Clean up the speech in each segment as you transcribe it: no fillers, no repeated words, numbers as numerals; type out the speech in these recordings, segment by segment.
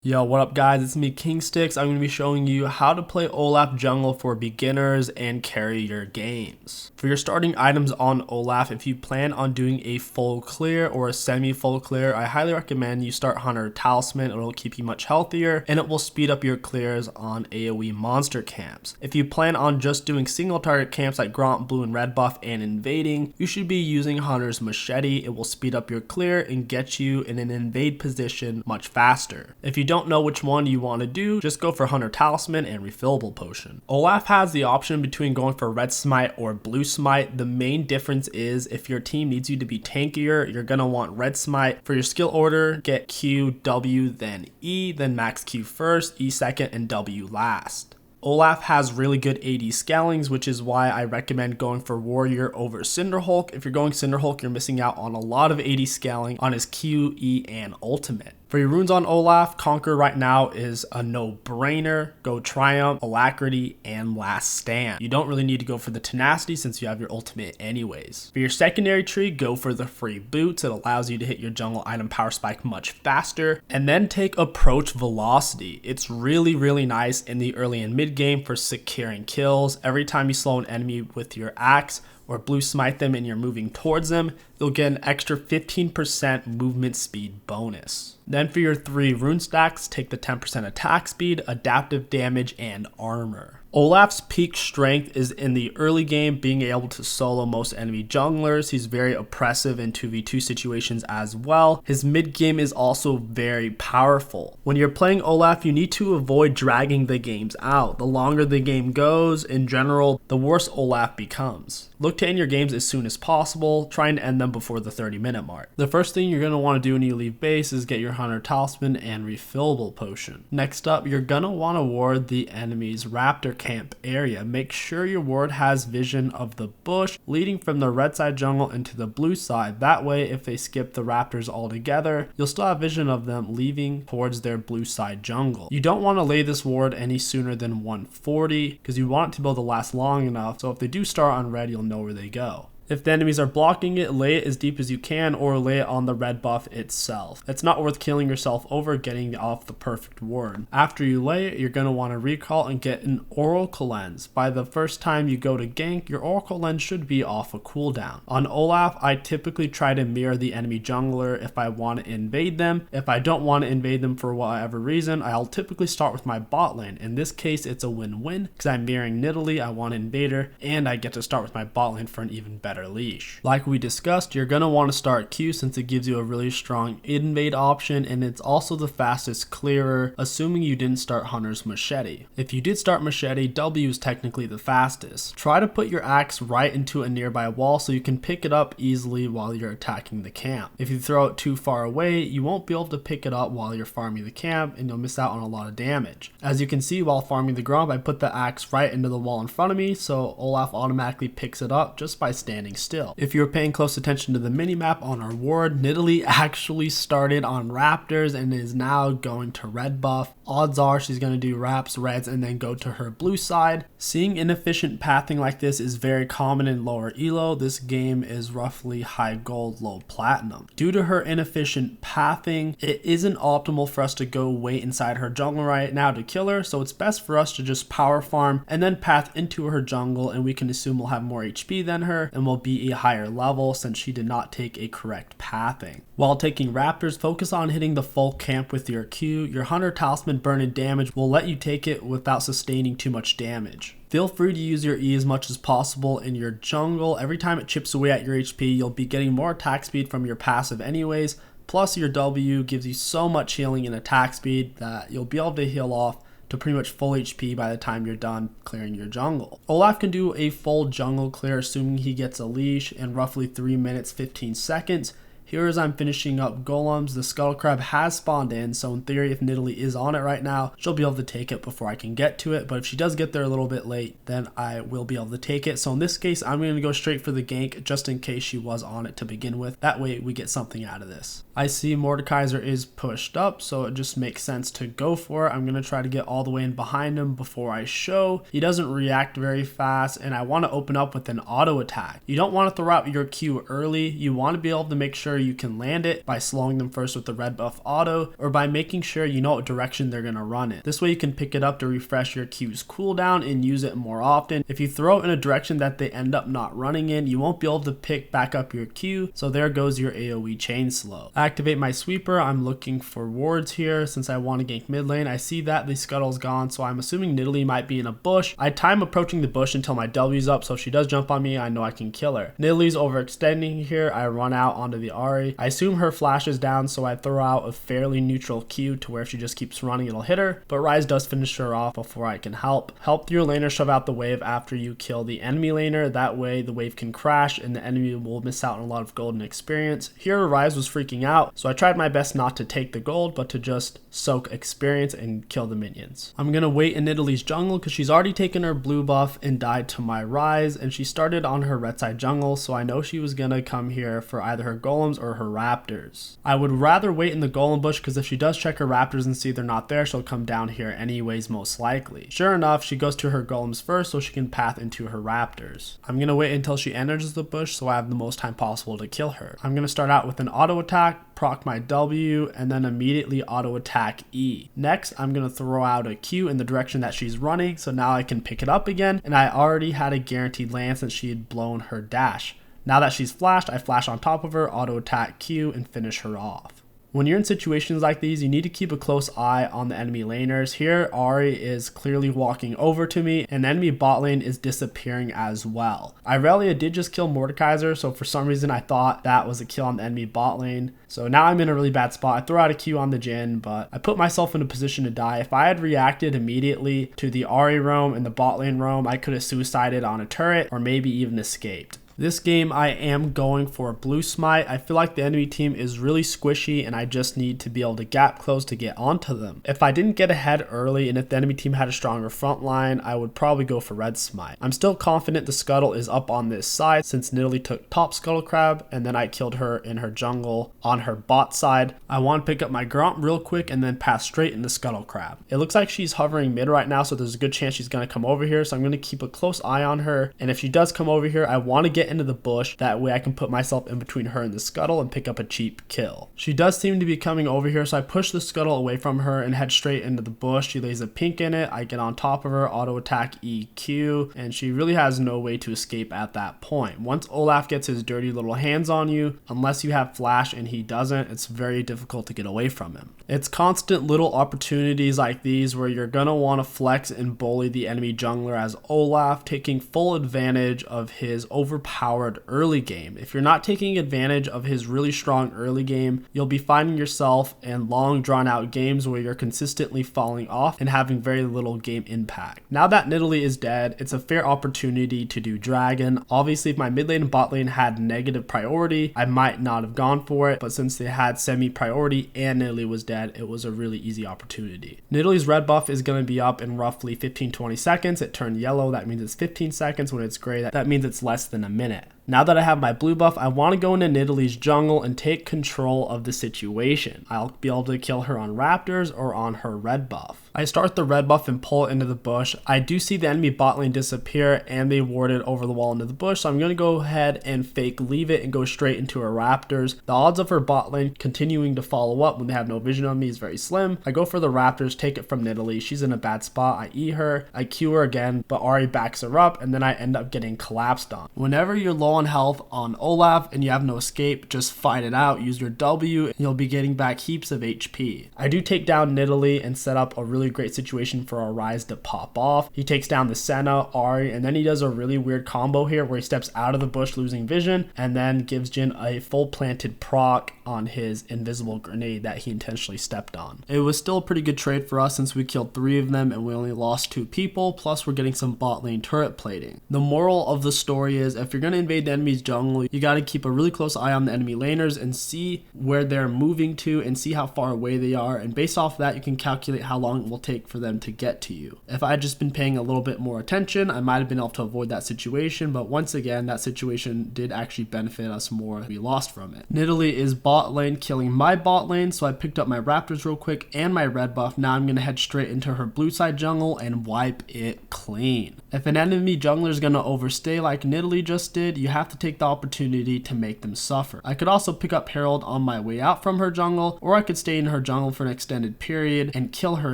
Yo, what up guys, it's me KingStix. I'm going to be showing you how to play Olaf Jungle for beginners and carry your games. For your starting items on Olaf, if you plan on doing a full clear or a semi-full clear, I highly recommend you start Hunter Talisman. It'll keep you much healthier and it will speed up your clears on AoE monster camps. If you plan on just doing single target camps like Gromp, Blue and Red buff and Invading, you should be using Hunter's Machete. It will speed up your clear and get you in an invade position much faster. If you don't know which one you want to do, just go for Hunter Talisman and Refillable Potion. Olaf has the option between going for Red Smite or Blue Smite. The main difference is if your team needs you to be tankier, you're gonna want Red Smite. For your skill order, get Q, W, then E, then max Q first, E second, and W last. Olaf has really good AD scalings, which is why I recommend going for Warrior over Cinderhulk. If you're going Cinderhulk, you're missing out on a lot of AD scaling on his Q, E, and Ultimate. For your runes on Olaf, Conquer right now is a no-brainer. Go Triumph, Alacrity, and Last Stand. You don't really need to go for the Tenacity since you have your ultimate anyways. For your secondary tree, go for the free boots. It allows you to hit your jungle item power spike much faster. And then take Approach Velocity. It's really nice in the early and mid game for securing kills. Every time you slow an enemy with your axe, or blue smite them and you're moving towards them, you'll get an extra 15% movement speed bonus. Then for your 3 rune stacks, take the 10% attack speed, adaptive damage, and armor. Olaf's peak strength is in the early game, being able to solo most enemy junglers. He's very oppressive in 2v2 situations as well. His mid game is also very powerful. When you're playing Olaf, you need to avoid dragging the games out. The longer the game goes, in general, the worse Olaf becomes. Look to end your games as soon as possible, trying to end them before the 30-minute mark. The first thing you're going to want to do when you leave base is get your Hunter Talisman and Refillable Potion. Next up, you're going to want to ward the enemy's Raptor camp area. Make sure your ward has vision of the bush leading from the red side jungle into the blue side. That way, if they skip the raptors altogether, you'll still have vision of them leaving towards their blue side jungle. You don't want to lay this ward any sooner than 140 because you want it to be able to last long enough, so if they do start on red, you'll know where they go. If the enemies are blocking it, lay it as deep as you can or lay it on the red buff itself. It's not worth killing yourself over getting off the perfect ward. After you lay it, you're going to want to recall and get an Oracle Lens. By the first time you go to gank, your Oracle Lens should be off a cooldown. On Olaf, I typically try to mirror the enemy jungler if I want to invade them. If I don't want to invade them for whatever reason, I'll typically start with my bot lane. In this case, it's a win-win because I'm mirroring Nidalee, I want Invader, and I get to start with my bot lane for an even better leash. Like we discussed, you're going to want to start Q since it gives you a really strong invade option and it's also the fastest clearer, assuming you didn't start Hunter's Machete. If you did start Machete, W is technically the fastest. Try to put your axe right into a nearby wall so you can pick it up easily while you're attacking the camp. If you throw it too far away, you won't be able to pick it up while you're farming the camp and you'll miss out on a lot of damage. As you can see, while farming the Gromp, I put the axe right into the wall in front of me, so Olaf automatically picks it up just by standing still. If you're paying close attention to the minimap on our ward, Nidalee actually started on Raptors and is now going to red buff. Odds are she's going to do Raps, Reds, and then go to her blue side. Seeing inefficient pathing like this is very common in lower elo. This game is roughly high gold, low platinum. Due to her inefficient pathing, it isn't optimal for us to go wait inside her jungle right now to kill her, so it's best for us to just power farm and then path into her jungle, and we can assume we'll have more HP than her and will be a higher level since she did not take a correct pathing. While taking Raptors, focus on hitting the full camp with your Q. Your Hunter Talisman burn and damage will let you take it without sustaining too much damage. Feel free to use your E as much as possible in your jungle. Every time it chips away at your HP, you'll be getting more attack speed from your passive anyways, plus your W gives you so much healing and attack speed that you'll be able to heal off to pretty much full HP by the time you're done clearing your jungle. Olaf can do a full jungle clear assuming he gets a leash in roughly 3 minutes 15 seconds. Here as I'm finishing up golems, the Scuttle Crab has spawned in, so in theory if Nidalee is on it right now, she'll be able to take it before I can get to it, but if she does get there a little bit late, then I will be able to take it. So in this case, I'm going to go straight for the gank just in case she was on it to begin with. That way we get something out of this. I see Mordekaiser is pushed up, so it just makes sense to go for it. I'm going to try to get all the way in behind him before I show. He doesn't react very fast, and I want to open up with an auto attack. You don't want to throw out your Q early. You want to be able to make sure you can land it by slowing them first with the red buff auto, or by making sure you know what direction they're going to run in. This way you can pick it up to refresh your Q's cooldown and use it more often. If you throw it in a direction that they end up not running in, you won't be able to pick back up your Q, so there goes your AoE chain slow. I activate my sweeper. I'm looking for wards here since I want to gank mid lane. I see that the scuttle's gone, so I'm assuming Nidalee might be in a bush. I time approaching the bush until my W's up, so if she does jump on me, I know I can kill her. Nidalee's overextending here. I run out onto the Ahri. I assume her flash is down, so I throw out a fairly neutral Q to where if she just keeps running, it'll hit her, but Ryze does finish her off before I can help. Help your laner shove out the wave after you kill the enemy laner. That way the wave can crash and the enemy will miss out on a lot of golden experience. Here Ryze was freaking out, so I tried my best not to take the gold, but to just soak experience and kill the minions. I'm gonna wait in Nidalee's jungle because she's already taken her blue buff and died to my Ryze, and she started on her red side jungle, so I know she was gonna come here for either her golems or her raptors. I would rather wait in the golem bush because if she does check her raptors and see they're not there, she'll come down here anyways, most likely. Sure enough, she goes to her golems first so she can path into her raptors. I'm gonna wait until she enters the bush so I have the most time possible to kill her. I'm gonna start out with an auto attack, proc my W, and then immediately auto attack E. Next, I'm gonna throw out a Q in the direction that she's running, so now I can pick it up again, and I already had a guaranteed land since she had blown her dash. Now that she's flashed, I flash on top of her, auto attack Q, and finish her off. When you're in situations like these, you need to keep a close eye on the enemy laners. Here, Ahri is clearly walking over to me, and the enemy bot lane is disappearing as well. Irelia did just kill Mordekaiser, so for some reason I thought that was a kill on the enemy bot lane. So now I'm in a really bad spot. I throw out a Q on the Jhin, but I put myself in a position to die. If I had reacted immediately to the Ahri roam and the bot lane roam, I could have suicided on a turret or maybe even escaped. This game, I am going for a blue smite. I feel like the enemy team is really squishy and I just need to be able to gap close to get onto them. If I didn't get ahead early and if the enemy team had a stronger front line, I would probably go for red smite. I'm still confident the scuttle is up on this side since Nidalee took top scuttle crab and then I killed her in her jungle on her bot side. I want to pick up my Gromp real quick and then pass straight into scuttle crab. It looks like she's hovering mid right now, so there's a good chance she's going to come over here, so I'm going to keep a close eye on her, and if she does come over here, I want to get into the bush. That way I can put myself in between her and the scuttle and pick up a cheap kill. She does seem to be coming over here, so I push the scuttle away from her and head straight into the bush. She lays a pink in it. I get on top of her, auto attack EQ, and she really has no way to escape at that point. Once Olaf gets his dirty little hands on you, unless you have flash and he doesn't, it's very difficult to get away from him. It's constant little opportunities like these where you're gonna want to flex and bully the enemy jungler as Olaf, taking full advantage of his overpowered early game. If you're not taking advantage of his really strong early game, you'll be finding yourself in long drawn out games where you're consistently falling off and having very little game impact. Now that Nidalee is dead, it's a fair opportunity to do dragon. Obviously, if my mid lane and bot lane had negative priority, I might not have gone for it, but since they had semi priority and Nidalee was dead, it was a really easy opportunity. Nidalee's red buff is going to be up in roughly 15-20 seconds. It turned yellow, that means it's 15 seconds. When it's gray, that means it's less than a minute. Now that I have my blue buff, I want to go into Nidalee's jungle and take control of the situation. I'll be able to kill her on raptors or on her red buff. I start the red buff and pull it into the bush. I do see the enemy bot lane disappear and they warded over the wall into the bush, so I'm going to go ahead and fake leave it and go straight into her raptors. The odds of her bot lane continuing to follow up when they have no vision on me is very slim. I go for the raptors, take it from Nidalee. She's in a bad spot. I E her, I Q her again, but Ahri backs her up and then I end up getting collapsed on. Whenever you're low on health on Olaf and you have no escape, just fight it out, use your W, and you'll be getting back heaps of HP. I do take down Nidalee and set up a really great situation for our Ryze to pop off. He takes down the Senna, Ahri, and then he does a really weird combo here where he steps out of the bush losing vision and then gives Jhin a full planted proc on his invisible grenade that he intentionally stepped on. It was still a pretty good trade for us since we killed 3 of them and we only lost 2 people, plus we're getting some bot lane turret plating. The moral of the story is if you're going to invade the enemy's jungle, you got to keep a really close eye on the enemy laners and see where they're moving to and see how far away they are, and based off of that you can calculate how long it will take for them to get to you. If I had just been paying a little bit more attention, I might have been able to avoid that situation, but once again that situation did actually benefit us more. We lost from it. Nidalee is bot lane killing my bot lane, so I picked up my raptors real quick and my red buff. Now I'm going to head straight into her blue side jungle and wipe it clean. If an enemy jungler is going to overstay like Nidalee just did, you have have to take the opportunity to make them suffer. I could also pick up Herald on my way out from her jungle, or I could stay in her jungle for an extended period and kill her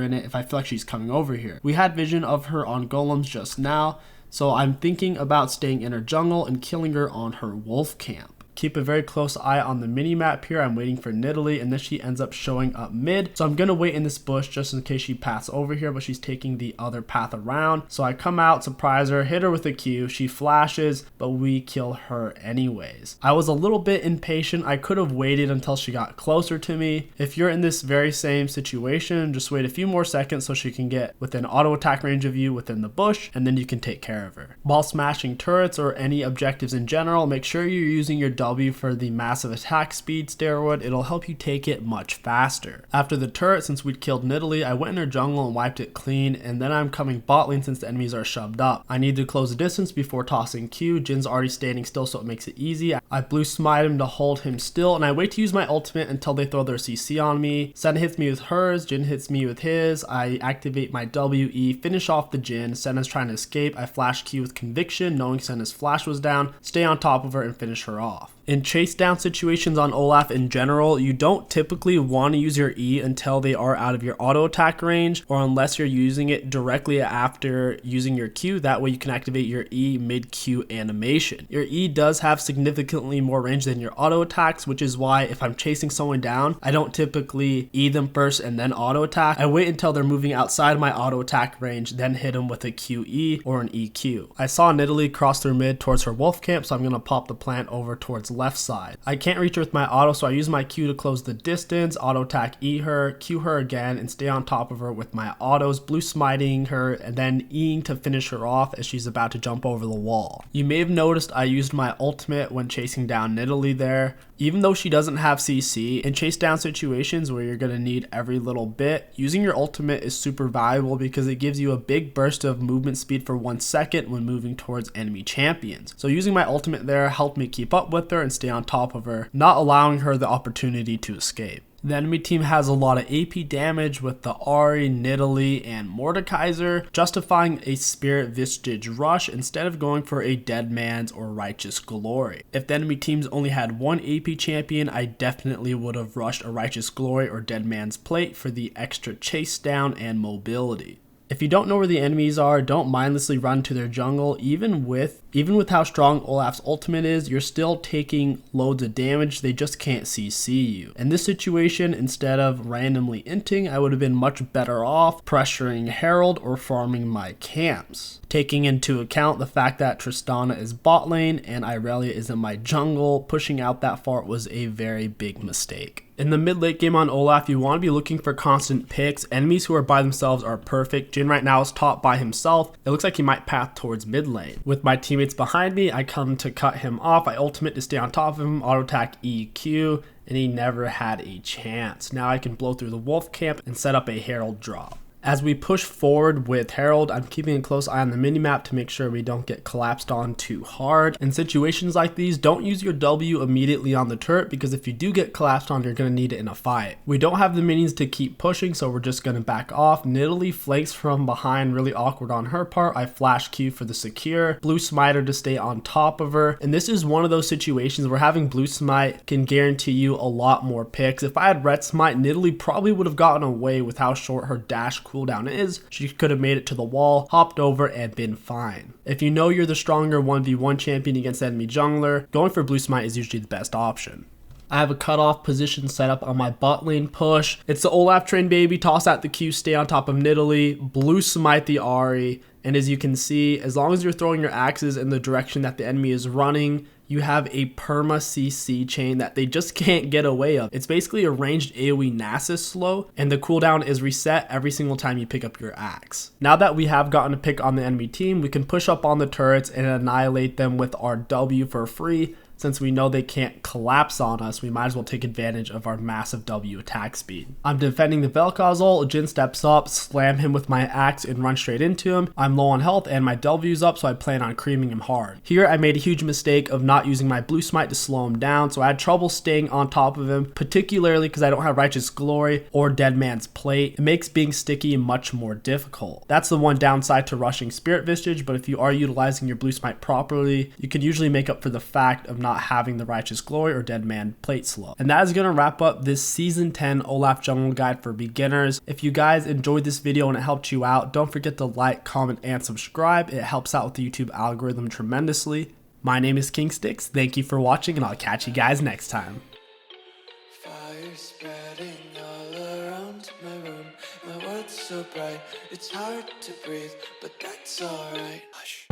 in it if I feel like she's coming over here. We had vision of her on golems just now, so I'm thinking about staying in her jungle and killing her on her wolf camp. Keep a very close eye on the mini map here. I'm waiting for Nidalee, and then she ends up showing up mid. So I'm gonna wait in this bush just in case she paths over here, but she's taking the other path around. So I come out, surprise her, hit her with a Q. She flashes, but we kill her anyways. I was a little bit impatient. I could have waited until she got closer to me. If you're in this very same situation, just wait a few more seconds so she can get within auto attack range of you within the bush, and then you can take care of her. While smashing turrets or any objectives in general, make sure you're using your W for the massive attack speed steroid. It'll help you take it much faster. After the turret, since we'd killed Nidalee, I went in her jungle and wiped it clean, and then I'm coming bot lane since the enemies are shoved up. I need to close the distance before tossing Q. Jin's already standing still, so it makes it easy. I blue smite him to hold him still, and I wait to use my ultimate until they throw their CC on me. Senna hits me with hers, Jin hits me with his. I activate my WE, finish off the Jin. Senna's trying to escape. I flash Q with conviction, knowing Senna's flash was down, stay on top of her and finish her off. In chase down situations on Olaf in general, you don't typically want to use your E until they are out of your auto attack range, or unless you're using it directly after using your Q. That way you can activate your E mid Q animation. Your E does have significantly more range than your auto attacks, which is why if I'm chasing someone down, I don't typically E them first and then auto attack. I wait until they're moving outside my auto attack range, then hit them with a QE or an EQ. I saw Nidalee cross through mid towards her wolf camp, so I'm going to pop the plant over towards left side. I can't reach her with my auto, so I use my Q to close the distance, auto attack E her, Q her again, and stay on top of her with my autos, blue smiting her, and then Eing to finish her off as she's about to jump over the wall. You may have noticed I used my ultimate when chasing down Nidalee there. Even though she doesn't have CC, in chase down situations where you're going to need every little bit, using your ultimate is super valuable because it gives you a big burst of movement speed for 1 second when moving towards enemy champions. So using my ultimate there helped me keep up with her and stay on top of her, not allowing her the opportunity to escape. The enemy team has a lot of AP damage with the Ahri, Nidalee, and Mordekaiser, justifying a Spirit Vistage rush instead of going for a Dead Man's or Righteous Glory. If the enemy teams only had one AP champion, I definitely would have rushed a Righteous Glory or Dead Man's Plate for the extra chase down and mobility. If you don't know where the enemies are, don't mindlessly run to their jungle. Even with how strong Olaf's ultimate is, you're still taking loads of damage. They just can't CC you. In this situation, instead of randomly inting, I would have been much better off pressuring Herald or farming my camps. Taking into account the fact that Tristana is bot lane and Irelia is in my jungle, pushing out that far was a very big mistake. In the mid-late game on Olaf, you want to be looking for constant picks. Enemies who are by themselves are perfect. Jin right now is top by himself. It looks like he might path towards mid lane. With my teammates behind me, I come to cut him off. I ultimate to stay on top of him, auto attack EQ, and he never had a chance. Now I can blow through the wolf camp and set up a Herald drop. As we push forward with Herald, I'm keeping a close eye on the minimap to make sure we don't get collapsed on too hard. In situations like these, don't use your W immediately on the turret, because if you do get collapsed on, you're going to need it in a fight. We don't have the minions to keep pushing, so we're just going to back off. Nidalee flanks from behind, really awkward on her part. I flash Q for the secure, blue smiter to stay on top of her. And this is one of those situations where having blue smite can guarantee you a lot more picks. If I had red smite, Nidalee probably would have gotten away with how short her dash cooldown is. She could have made it to the wall, hopped over, and been fine. If you know you're the stronger 1v1 champion against the enemy jungler, going for blue smite is usually the best option. I have a cutoff position set up on my bot lane push. It's the Olaf train, baby. Toss out the Q, stay on top of Nidalee, blue smite the Ahri, and as you can see, as long as you're throwing your axes in the direction that the enemy is running, you have a perma CC chain that they just can't get away of. It's basically a ranged AoE Nasus slow, and the cooldown is reset every single time you pick up your axe. Now that we have gotten a pick on the enemy team, we can push up on the turrets and annihilate them with our W for free. Since we know they can't collapse on us, we might as well take advantage of our massive W attack speed. I'm defending the Vel'Koz ult, Jhin steps up, slam him with my axe and run straight into him. I'm low on health and my W's up, so I plan on creaming him hard. Here I made a huge mistake of not using my blue smite to slow him down, so I had trouble staying on top of him, particularly because I don't have Righteous Glory or Dead Man's Plate. It makes being sticky much more difficult. That's the one downside to rushing Spirit Visage, but if you are utilizing your blue smite properly, you can usually make up for the fact of not having the Righteous Glory or Dead Man Plate slow. And that is going to wrap up this Season 10 Olaf Jungle Guide for beginners. If you guys enjoyed this video and it helped you out, don't forget to like, comment, and subscribe. It helps out with the YouTube algorithm tremendously. My name is KingStix. Thank you for watching, and I'll catch you guys next time. Fire spreading all around my room. My world's so bright, it's hard to breathe, but that's alright. Hush.